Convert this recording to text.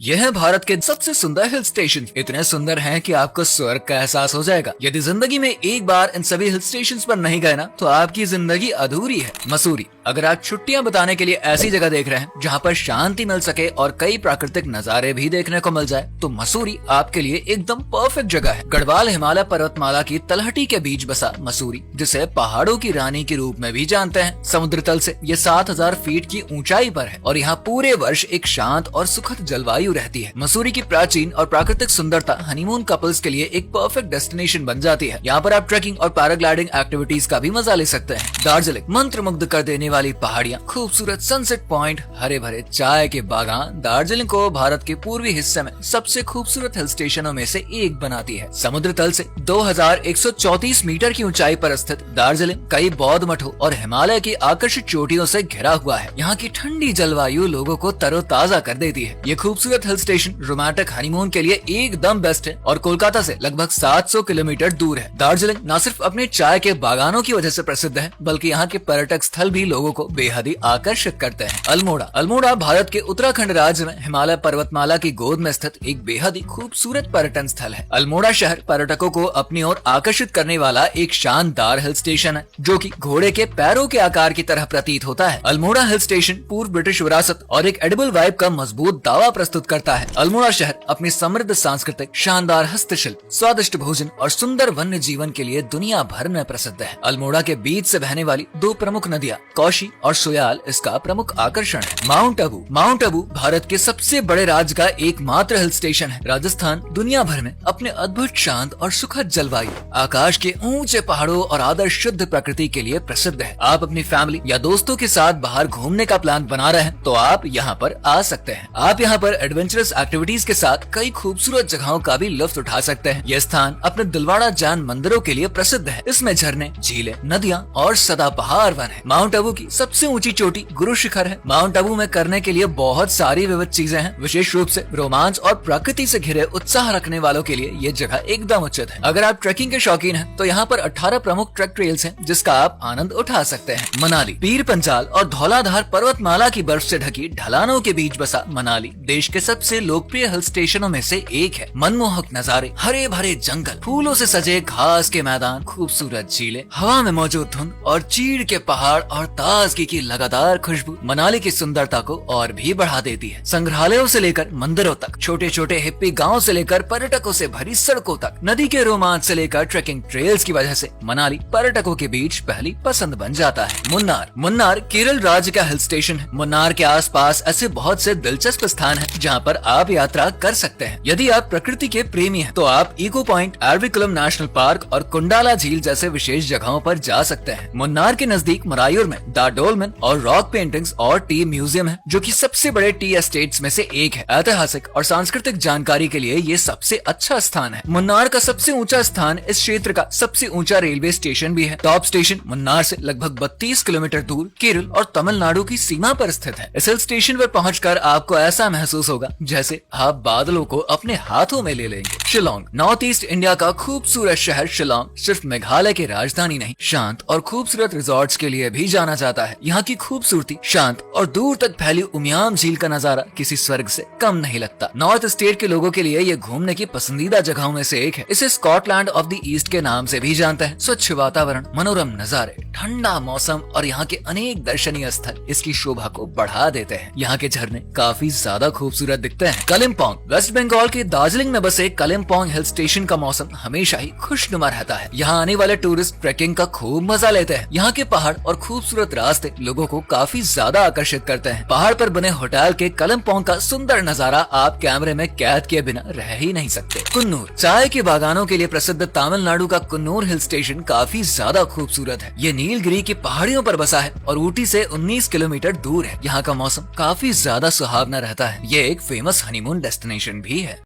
यह है भारत के सबसे सुंदर हिल स्टेशन। इतने सुंदर हैं कि आपको स्वर्ग का एहसास हो जाएगा। यदि जिंदगी में एक बार इन सभी हिल स्टेशन पर नहीं गए ना, तो आपकी जिंदगी अधूरी है। मसूरी, अगर आप छुट्टियां बिताने के लिए ऐसी जगह देख रहे हैं जहां पर शांति मिल सके और कई प्राकृतिक नजारे भी देखने को मिल जाए, तो मसूरी आपके लिए एकदम परफेक्ट जगह है। गढ़वाल हिमालय पर्वतमाला की तलहटी के बीच बसा मसूरी, जिसे पहाड़ों की रानी के रूप में भी जानते हैं, समुद्र तल से ये 7000 फीट की ऊंचाई पर है और यहाँ पूरे वर्ष एक शांत और सुखद जलवायु रहती है। मसूरी की प्राचीन और प्राकृतिक सुंदरता हनीमून कपल्स के लिए एक परफेक्ट डेस्टिनेशन बन जाती है। यहाँ पर आप ट्रैकिंग और पैराग्लाइडिंग एक्टिविटीज का भी मजा ले सकते हैं। दार्जिलिंग, मंत्रमुग्ध कर देने वाली पहाड़ियाँ, खूबसूरत सनसेट पॉइंट, हरे भरे चाय के बागान दार्जिलिंग को भारत के पूर्वी हिस्से में सबसे खूबसूरत हिल स्टेशनों में से एक बनाती है। समुद्र तल से 2134 मीटर की ऊंचाई पर स्थित दार्जिलिंग कई बौद्ध मठों और हिमालय की आकर्षक चोटियों से घिरा हुआ है। यहाँ की ठंडी जलवायु लोगों को तरोताजा कर देती है। ये खूबसूरत हिल स्टेशन रोमांटिक हनीमून के लिए एकदम बेस्ट है और कोलकाता से लगभग 700 किलोमीटर दूर है। दार्जिलिंग न सिर्फ अपने चाय के बागानों की वजह से प्रसिद्ध है, बल्कि यहाँ के पर्यटक स्थल भी लोगों को बेहद ही आकर्षित करते हैं। अल्मोड़ा भारत के उत्तराखंड राज्य में हिमालय पर्वतमाला की गोद में स्थित एक बेहद ही खूबसूरत पर्यटन स्थल है। अल्मोड़ा शहर पर्यटकों को अपनी ओर आकर्षित करने वाला एक शानदार हिल स्टेशन है, जो कि घोड़े के पैरों के आकार की तरह प्रतीत होता है। अल्मोड़ा हिल स्टेशन पूर्व ब्रिटिश विरासत और एक एडिबल वाइब का मजबूत दावा प्रस्तुत करता है। अल्मोड़ा शहर अपनी समृद्ध सांस्कृतिक, शानदार हस्तशिल्प, स्वादिष्ट भोजन और सुंदर वन्य जीवन के लिए दुनिया भर में प्रसिद्ध है। अल्मोड़ा के बीच से बहने वाली दो प्रमुख नदियां कौशी और सोयाल इसका प्रमुख आकर्षण है। माउंट आबू भारत के सबसे बड़े राज्य का एकमात्र हिल स्टेशन है। राजस्थान दुनिया भर में अपने अद्भुत शांत और सुखद जलवायु, आकाश के ऊंचे पहाड़ों और आदर्श शुद्ध प्रकृति के लिए प्रसिद्ध है। आप अपनी फैमिली या दोस्तों के साथ बाहर घूमने का प्लान बना रहे हैं, तो आप यहाँ पर आ सकते हैं। आप यहाँ पर एडवेंचरस एक्टिविटीज के साथ कई खूबसूरत जगहों का भी लुत्फ उठा सकते हैं। यह स्थान अपने दिलवाड़ा जान मंदिरों के लिए प्रसिद्ध है। इसमें झरने, झीलें, नदियां और सदाबहार वन है। माउंट आबू की सबसे ऊंची चोटी गुरु शिखर है। माउंट आबू में करने के लिए बहुत सारी विविध चीजें हैं। विशेष रूप से रोमांच और प्रकृति से घिरे उत्साह रखने वालों के लिए ये जगह एकदम उचित है। अगर आप ट्रैकिंग के शौकीन हैं, तो यहाँ पर 18 प्रमुख ट्रैक ट्रेल्स हैं, जिसका आप आनंद उठा सकते हैं। मनाली, पीर पंजाल और धौलाधार पर्वतमाला की बर्फ से ढकी ढलानों के बीच बसा मनाली देश के सबसे लोकप्रिय हिल स्टेशनों में से एक है। मनमोहक नजारे, हरे भरे जंगल, फूलों से सजे घास के मैदान, खूबसूरत झीलें, हवा में मौजूद धुंध और चीड़ के पहाड़ और ताजगी की लगातार खुशबू मनाली की सुंदरता को और भी बढ़ा देती है। संग्रहालयों से लेकर मंदिरों तक, छोटे छोटे हिप्पी गाँव से लेकर पर्यटकों से भरी सड़कों तक, नदी के रोमांच से लेकर ट्रेकिंग ट्रेल्स की वजह से मनाली पर्यटकों के बीच पहली पसंद बन जाता है। मुन्नार केरल राज्य का हिल स्टेशन है। मुन्नार के आसपास ऐसे बहुत से दिलचस्प स्थान हैं, जहां पर आप यात्रा कर सकते हैं। यदि आप प्रकृति के प्रेमी हैं, तो आप echo point, Eravikulam national park और कुंडाला झील जैसे विशेष जगहों पर जा सकते हैं। मुन्नार के नजदीक मरायूर में द डोलमेन और रॉक पेंटिंग्स और टी म्यूजियम है, जो कि सबसे बड़े टी एस्टेट्स में से एक है। ऐतिहासिक और सांस्कृतिक जानकारी के लिए ये सबसे अच्छा स्थान है। मुन्नार का सबसे ऊंचा स्थान इस क्षेत्र का सबसे ऊंचा रेलवे स्टेशन भी है। टॉप स्टेशन मुन्नार से लगभग 32 किलोमीटर दूर केरल और तमिलनाडु की सीमा पर स्थित है। इस हिल स्टेशन पर पहुंचकर आपको ऐसा महसूस होगा जैसे आप बादलों को अपने हाथों में ले लेंगे। शिलोंग, नॉर्थ ईस्ट इंडिया का खूबसूरत शहर शिलोंग सिर्फ मेघालय की राजधानी नहीं, शांत और खूबसूरत रिजॉर्ट्स के लिए भी जाना जाता है। यहाँ की खूबसूरती, शांत और दूर तक फैली उमियाम झील का नजारा किसी स्वर्ग से कम नहीं लगता। नॉर्थ स्टेट के लोगों के लिए ये घूमने की पसंदीदा जगहों में से एक है। इसे स्कॉटलैंड ऑफ द ईस्ट के नाम से भी जानते हैं। स्वच्छ वातावरण, मनोरम नजारे, ठंडा मौसम और यहाँ के अनेक दर्शनीय स्थल इसकी शोभा को बढ़ा देते हैं। यहाँ के झरने काफी ज्यादा खूबसूरत दिखते हैं। कलिम्पोंग, वेस्ट बंगाल के दार्जिलिंग में बसे कलिम्पोंग हिल स्टेशन का मौसम हमेशा ही खुशनुमा रहता है। यहाँ आने वाले टूरिस्ट ट्रेकिंग का खूब मजा लेते हैं। यहाँ के पहाड़ और खूबसूरत रास्ते लोगों को काफी ज्यादा आकर्षित करते हैं। पहाड़ पर बने होटल के कलिम्पोंग का सुंदर नजारा आप कैमरे में कैद किए बिना रह ही नहीं सकते। कुन्नूर, चाय के बागानों के लिए प्रसिद्ध तमिलनाडु का कुन्नूर हिल स्टेशन काफी ज्यादा खूबसूरत है। ये नीलगिरी की पहाड़ियों पर बसा है और ऊटी से 19 किलोमीटर दूर है। यहाँ का मौसम काफी ज्यादा सुहावना रहता है। ये एक फेमस हनीमून डेस्टिनेशन भी है।